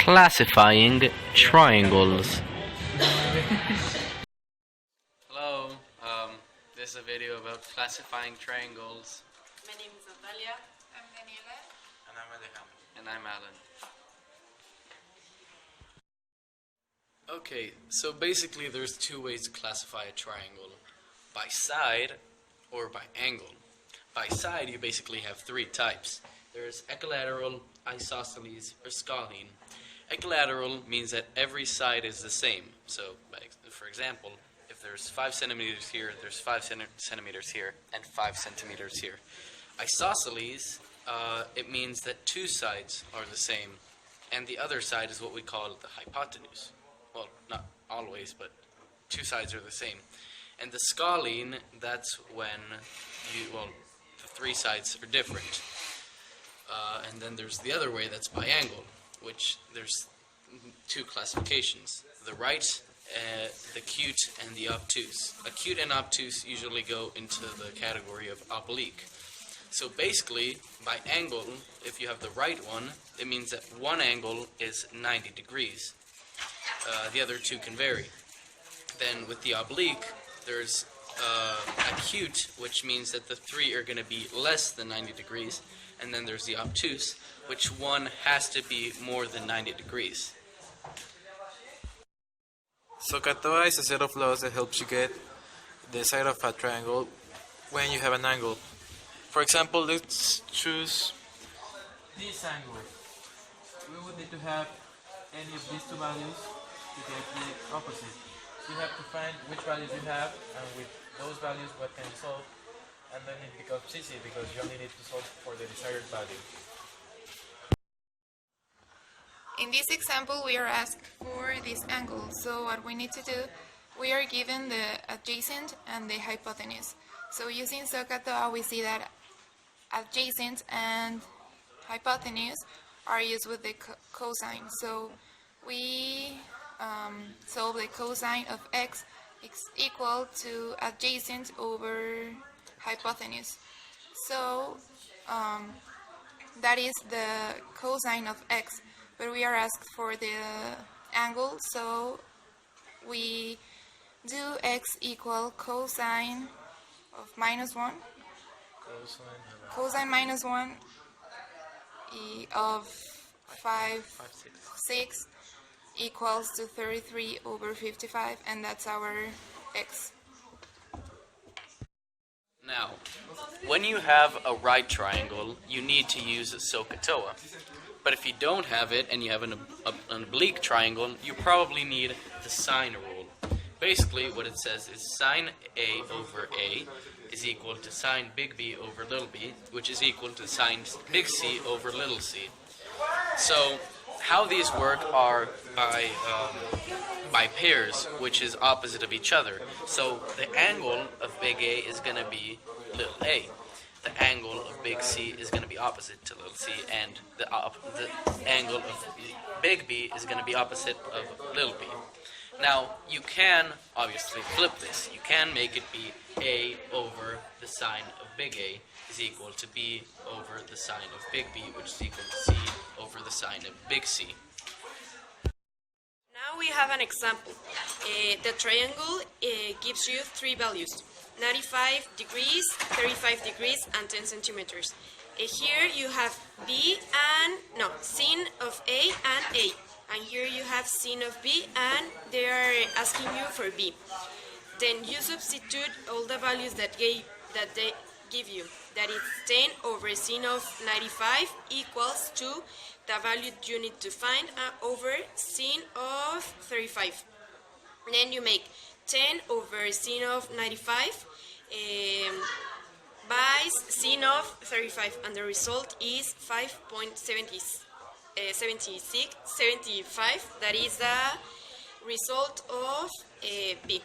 Classifying triangles. Hello, this is a video about classifying triangles. My name is Natalia. I'm Daniela. And I'm Alejandro. And I'm Alan. Okay, so basically there's two ways to classify a triangle. By side or by angle. By side you basically have three types. There's equilateral, isosceles, or scalene. Equilateral means that every side is the same. So, for example, if there's 5 centimeters here, there's 5 centimeters here, and 5 centimeters here. Isosceles, it means that two sides are the same, and the other side is what we call the hypotenuse. Well, not always, but two sides are the same. And the scalene, that's when the three sides are different. And then there's the other way, that's by angle, which there's two classifications. The right, the acute, and the obtuse. Acute and obtuse usually go into the category of oblique. So basically, by angle, if you have the right one, it means that one angle is 90 degrees. The other two can vary. Then with the oblique, there's acute, which means that the three are going to be less than 90 degrees. And then there's the obtuse, which one has to be more than 90 degrees. SOHCAHTOA is a set of laws that helps you get the side of a triangle when you have an angle. For example, let's choose this angle. We would need to have any of these two values to get the opposite. You have to find which values you have, and with those values what can you solve, and then it becomes easy because you only need to solve for the desired value. In this example, we are asked for this angle. So what we need to do, we are given the adjacent and the hypotenuse. So using SOHCAHTOA, we see that adjacent and hypotenuse are used with the cosine. So we solve the cosine of x is equal to adjacent over hypotenuse. So that is the cosine of x, but we are asked for the angle, so we do x equal cosine of minus 1, cosine minus 1 of 6 equals to 33 over 55, and that's our x. Now, when you have a right triangle, you need to use SOHCAHTOA. But if you don't have it and you have an oblique triangle, you probably need the sine rule. Basically, what it says is sine A over A is equal to sine big B over little b, which is equal to sine big C over little c. So, how these work are by pairs, which is opposite of each other. So the angle of big A is going to be little a. The angle of big C is going to be opposite to little c, and the angle of big B is going to be opposite of little b. Now, you can obviously flip this. You can make it be A over the sine of big A is equal to B over the sine of big B, which is equal to C over the sine of big C. Now we have an example. The triangle gives you three values: 95 degrees, 35 degrees, and 10 centimeters. Here you have sin of A and A. And here you have sin of B, and they are asking you for B. Then you substitute all the values that they give you. That is 10 over sin of 95 equals to the value you need to find over sin of 35. And then you make 10 over sin of 95 by sin of 35, and the result is 5.75. That is the result of B.